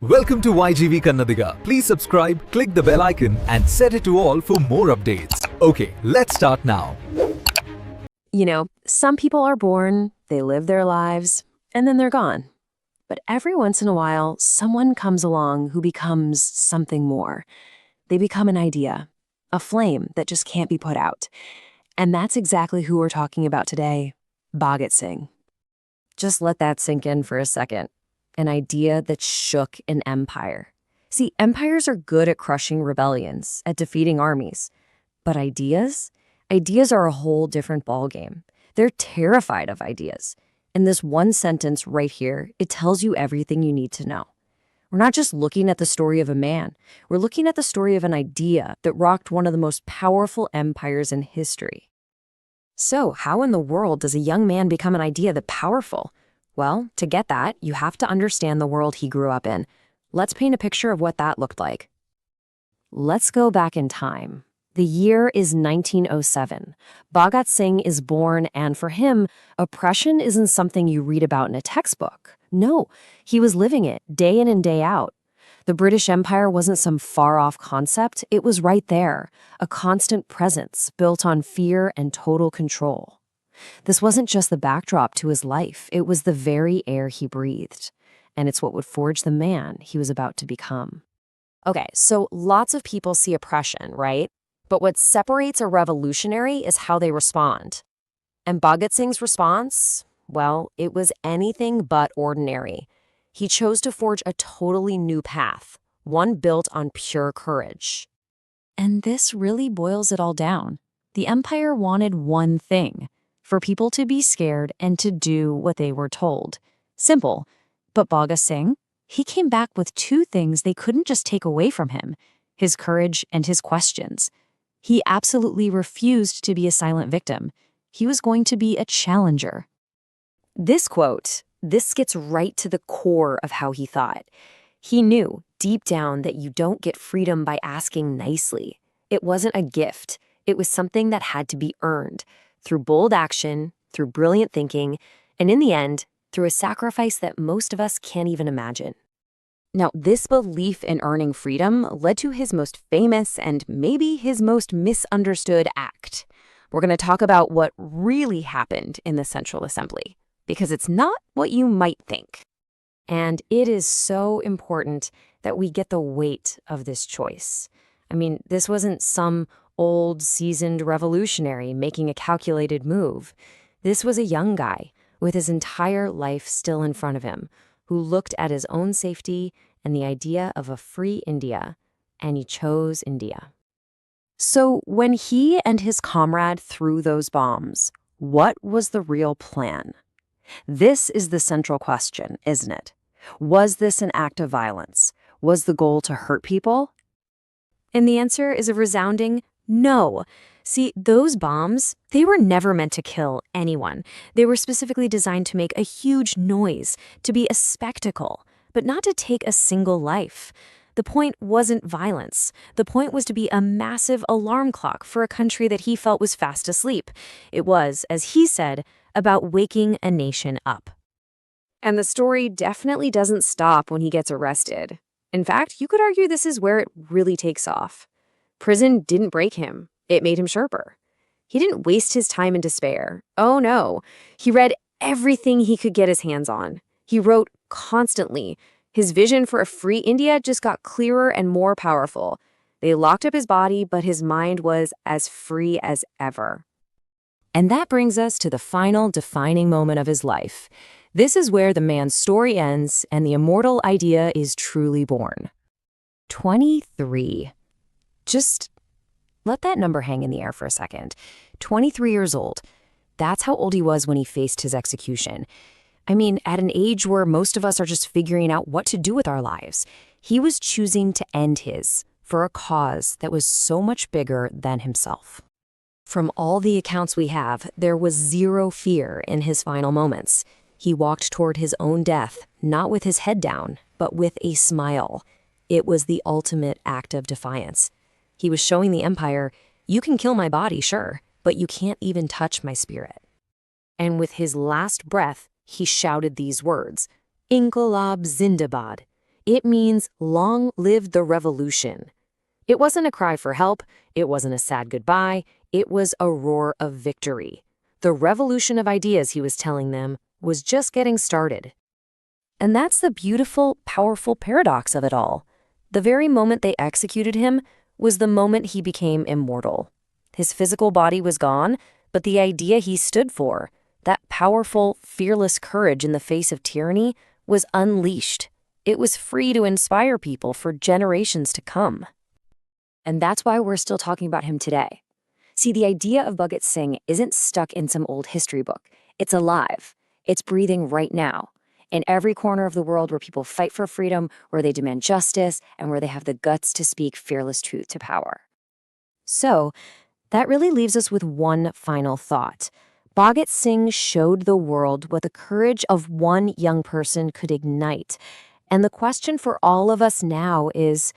Welcome to YGV Kannadiga. Please subscribe, click the bell icon and set it to all for more updates. Okay, let's start now. Some people are born, they live their lives, and then they're gone. But every once in a while, someone comes along who becomes something more. They become an idea, a flame that just can't be put out. And that's exactly who we're talking about today, Bhagat Singh. Just let that sink in for a second. An idea that shook an empire. See, empires are good at crushing rebellions, at defeating armies. But ideas? Ideas are a whole different ballgame. They're terrified of ideas. And this one sentence right here, it tells you everything you need to know. We're not just looking at the story of a man. We're looking at the story of an idea that rocked one of the most powerful empires in history. So, how in the world does a young man become an idea that powerful? Well, to get that, you have to understand the world he grew up in. Let's paint a picture of what that looked like. Let's go back in time. The year is 1907. Bhagat Singh is born, and for him, oppression isn't something you read about in a textbook. No, he was living it day in and day out. The British Empire wasn't some far-off concept. It was right there, a constant presence built on fear and total control. This wasn't just the backdrop to his life, it was the very air he breathed. And it's what would forge the man he was about to become. Okay, so lots of people see oppression, right? But what separates a revolutionary is how they respond. And Bhagat Singh's response? Well, it was anything but ordinary. He chose to forge a totally new path, one built on pure courage. And this really boils it all down. The empire wanted one thing: for people to be scared and to do what they were told. Simple. But Bhagat Singh, he came back with two things they couldn't just take away from him: his courage and his questions. He absolutely refused to be a silent victim. He was going to be a challenger. This quote, this gets right to the core of how he thought. He knew deep down that you don't get freedom by asking nicely. It wasn't a gift. It was something that had to be earned through bold action, through brilliant thinking, and in the end, through a sacrifice that most of us can't even imagine. Now, this belief in earning freedom led to his most famous and maybe his most misunderstood act. We're going to talk about what really happened in the Central Assembly, because it's not what you might think. And it is so important that we get the weight of this choice. I mean, this wasn't some old, seasoned revolutionary making a calculated move. This was a young guy with his entire life still in front of him, who looked at his own safety and the idea of a free India, and he chose India. So when he and his comrade threw those bombs, what was the real plan? This is the central question, isn't it? Was this an act of violence? Was the goal to hurt people? And the answer is a resounding no. See, those bombs, they were never meant to kill anyone. They were specifically designed to make a huge noise, to be a spectacle, but not to take a single life. The point wasn't violence. The point was to be a massive alarm clock for a country that he felt was fast asleep. It was, as he said, about waking a nation up. And the story definitely doesn't stop when he gets arrested. In fact, you could argue this is where it really takes off. Prison didn't break him. It made him sharper. He didn't waste his time in despair. Oh no. He read everything he could get his hands on. He wrote constantly. His vision for a free India just got clearer and more powerful. They locked up his body, but his mind was as free as ever. And that brings us to the final defining moment of his life. This is where the man's story ends and the immortal idea is truly born. 23. Just let that number hang in the air for a second. 23 years old. That's how old he was when he faced his execution. I mean, at an age where most of us are just figuring out what to do with our lives. He was choosing to end his for a cause that was so much bigger than himself. From all the accounts we have, there was zero fear in his final moments. He walked toward his own death, not with his head down, but with a smile. It was the ultimate act of defiance. He was showing the empire, you can kill my body, sure, but you can't even touch my spirit. And with his last breath, he shouted these words, Inquilab Zindabad. It means long live the revolution. It wasn't a cry for help. It wasn't a sad goodbye. It was a roar of victory. The revolution of ideas, he was telling them, was just getting started. And that's the beautiful, powerful paradox of it all. The very moment they executed him was the moment he became immortal. His physical body was gone, but the idea he stood for, that powerful, fearless courage in the face of tyranny, was unleashed. It was free to inspire people for generations to come. And that's why we're still talking about him today. See, the idea of Bhagat Singh isn't stuck in some old history book. It's alive. It's breathing right now, in every corner of the world where people fight for freedom, where they demand justice, and where they have the guts to speak fearless truth to power. So, that really leaves us with one final thought. Bhagat Singh showed the world what the courage of one young person could ignite. And the question for all of us now is,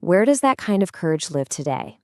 where does that kind of courage live today?